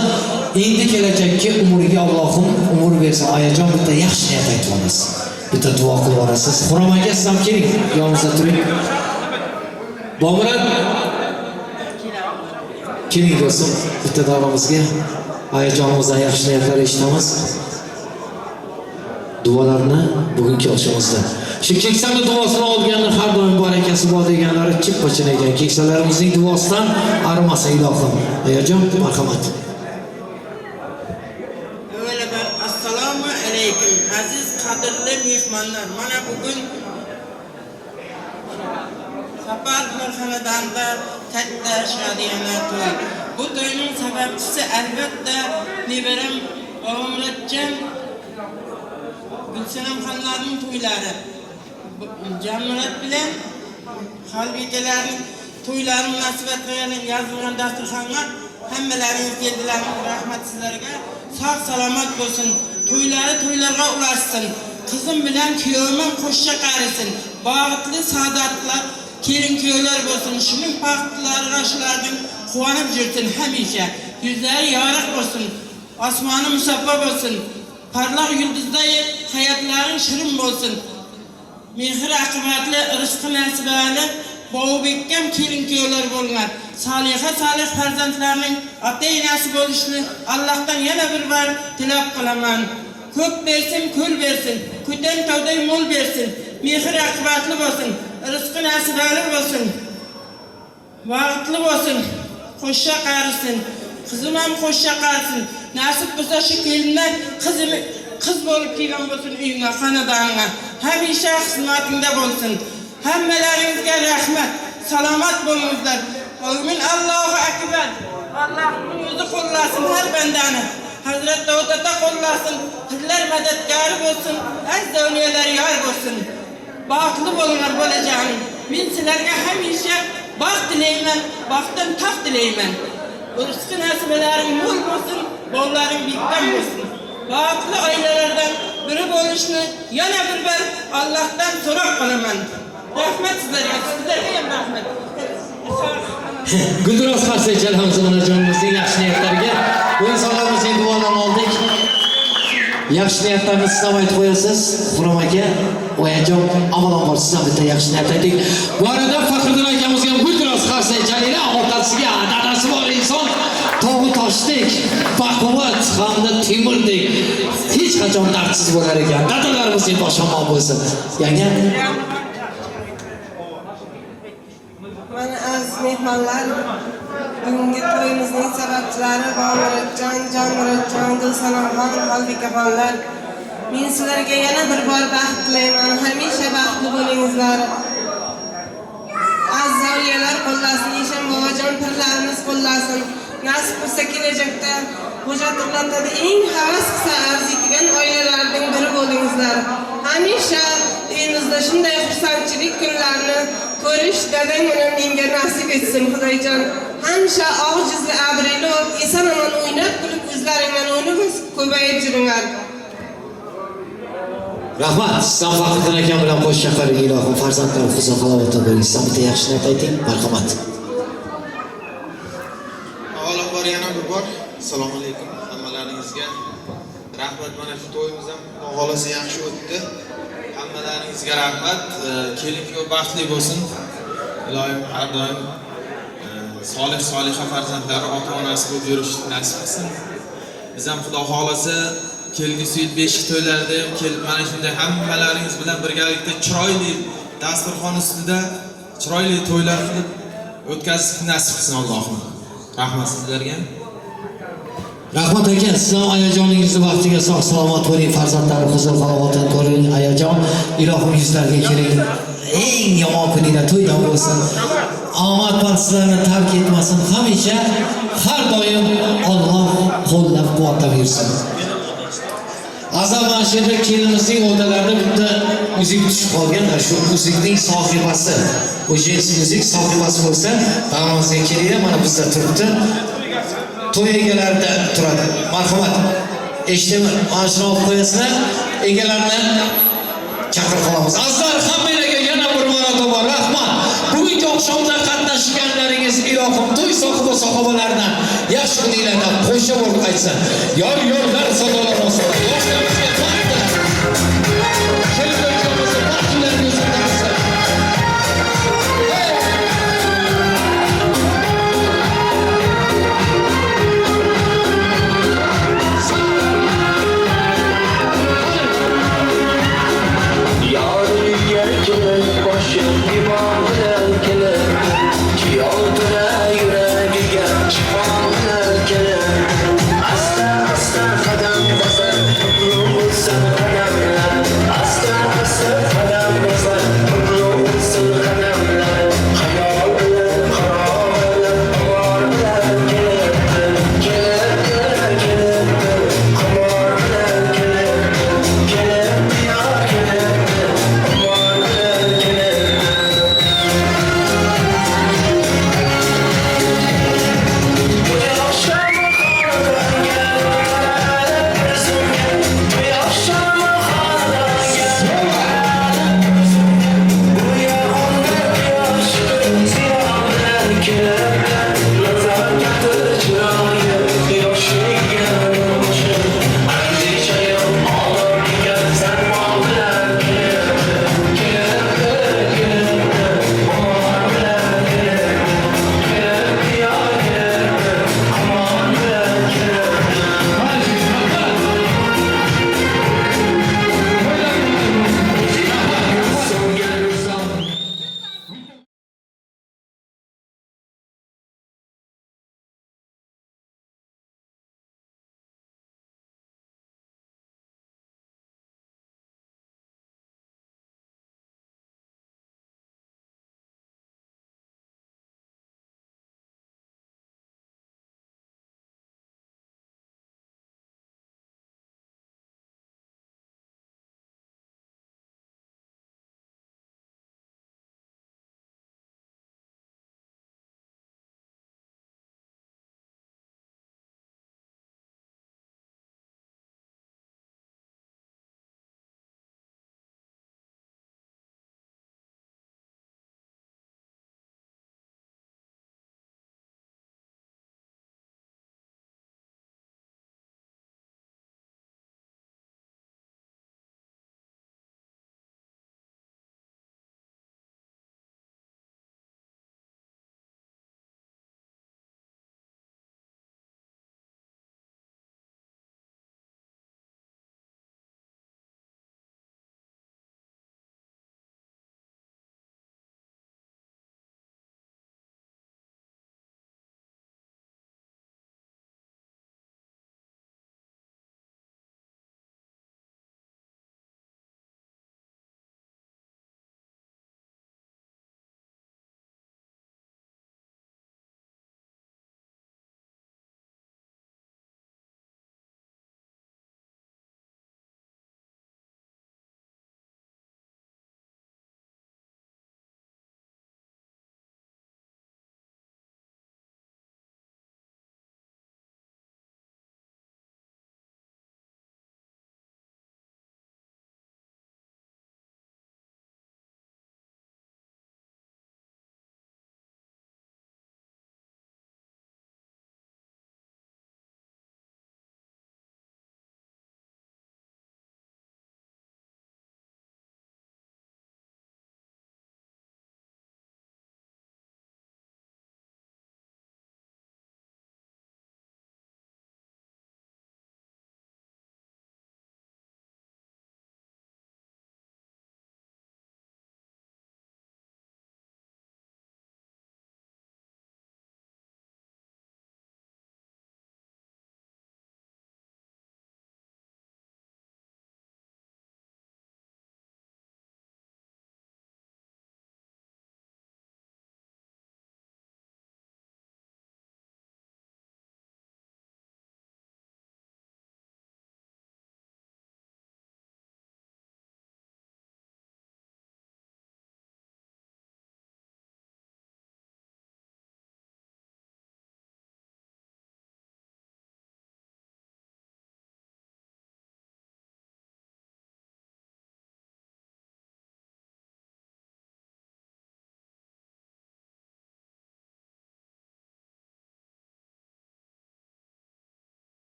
endi kelajakka umriga Allohim umr bersin. Ayajon bitta yaxshi niyat aytib olasiz. Bitta duo qilib olasiz. Xurram aka siz ham keling, yonimizda turing. Babamyrat keling do'stim, bitta davramizga ayajonimizdan yaxshi niyatlar eshitamiz. Duolarni bugungi oqshomimizda. Shu keksani duosini olganlar har doim barakasi bor deganlari chip-pachin ekan. Keksalarimizning duosidan arimasa ilohim. Ayajon, marhamat. Avvalabar assalomu alaykum aziz qadrli mehmonlar. Mana bugun Sapar xonadonda katta shodiyalar to'y. Bu to'yning sababchisi albatta nevaram Babamyratjon Gulsenem xonlarning to'ylari. Janmyrat bilan Halbikelarning to'ylari munosabat bilan yozilgan dasturxonga hammalaringiz keldilar. Rahmat sizlarga. Sog' salomat bo'lsin. To'ylarga ulashsin. Qizim bilan kuyovim qo'shcha qarisin. Bag'itli saodatlar kelin kuyovlar bo'lsin. Shuning baxtlariga shularning quvonib yursin hamisha. Yuzlari yorug' bo'lsin. Osmoni musaffo bo'lsin. Parlaq yulduzday hayotlaring shirin bo'lsin. Mehr oqibatli rizqi nasibali bovubekkam kelin kuyovlar bo'lgan. Solih farzandlarning ota-onasi bo'lishini Allohdan yana bir bor tilab qilaman. Ko'p bersin, ko'l bersin, ko'tan tavday mo'l bersin. Mehr oqibatli bo'lsin, rizqi nasibali bo'lsin. Vaqtli bo'lsin, qo'shcha qarisin. Qizim ham qo'shcha qarisin. Nasib bo'lsa shu kelindan qiz bo'lib kelgan bo'lsin uyingga, xonadoningga. Hamisha xizmatingda bo'lsin. Hammalaringizga rahmat. Salomat bo'lingizlar. Amin. Allohu akbar. Allohning o'zi qo'llasin har bandani. Hazrat Davudda qo'llasin. Qizlar madadkori bo'lsin. Azdavliyalar yor bo'lsin. Baxtli bo'linglar bolajonim. Men sizlarga hamisha baxt tilayman, baxtdan taxt tilayman. Rizqi nasibalaring mo'l bo'lsin, bolalaring bittan bo'lsin. Baxtli oilalardan biri bo'lishni yana bir bor Allohdan so'rab qolaman. Rahmat sizlarga ham rahmat. Guldiroz qarsak jalamiz onajonimizning yaxshi niyatlariga, bu insonlarimizning duolarini oldik. Yaxshi niyatlarni siz ham aytib qo'yasiz. Xurram aka, oyajon, avvalambor siz ham bitta yaxshi niyat ayting. Bu arada Faxriddin akamizga ham guldiroz qarsak jalinglar, otasiga dadasi bor inson, tog'i toshdek, baquvvat hamda temirdek. hech qachon dardsiz bo'lar ekan. Dadalarimiz boshomon bo'lsin. Yanga Mana aziz mehmonlar, bugungi to'yimizning sababchilari Babamyratjon, Janmyratjon, Gulsenemxon, Halbikexonlar. Men sizlarga yana bir bor baxt tilayman. Hamisha baxtli bo'lingizlar. Aziz avliyolar qo'llasin, Eshon bobojon pirlarimiz qo'llasin. Nasib bo'lsa kelajakda Xo'jatirlarda eng havas qilsa arziydigan oilalarning biri bo'lingizlar. Hamisha uyimizda shunday xursandchilik kunlarni ko'rish dadang bilan menga nasib etsin Xudoyjon. Hamisha og'izli abrili bo'lib, eson-omon o'ynab kulib, o'zlaringdan o'ynab ko'payib juringlar. rahmat. Sizdan Faxriddin akam bilan qo'sh chaqiring ilohim. Farzandlarim huzur halovatda bo'ling. Sizdan bitta yaxshi narsa ayting. Marhamat. Avvalambor yana bir bor assalomu alaykum hammalaringizga. Rahmat, mana shu to'yimiz ham Xudo xolasa yaxshi o'tdi. Hammalaringizga rahmat. Kelin-kuyov baxtli bo'lsin. Ilohim har doim solih soliha farzandlari ota-onasi bo'lib yurishni nasib qilsin. Biz ham Xudo xolasa kelgusi yil beshik to'ylarida ham kelib mana shunday hammalaringiz bilan birgalikda chiroyli dasturxon ustida chiroyli to'ylar qilib o'tkazishni nasib qilsin Allohim. Rahmat sizlarga. Rahmat aka, siz ham ayajoningizni vaqtiga sog' salomat bo'ling, farzandlar huzur halovatda ko'ring. Ayajon, ilohim yuzlarga keling. Eng yomon kuningda to'ydan bo'lsin. Omad baxtlarni tark etmasin. Hamisha har doim Alloh qo'llab-quvvatlab yursin. Azal mashhurda kelinimizning o'rtalarida bitta muzik tushib qolganda, shu muzikning sohibasi, bu jins muzik sohibasi bo'lsa, davomimizga kelinglar, mana bizda turibdi. To'y egalarida turadi. Marhamat. Eshitimi? Mana shuni olib qo'yasizlar. Egalarni chaqirib qolamiz. Azizlar, hammalarga yana bir marotaba rahmat. Bugungi oqshomda qatnashganlaringiz ilohim to'y sohibi sahobalaridan yaxshi kuninglarda qo'shib bo'lib qaytsin. Yor-yorlar sadolari ostida.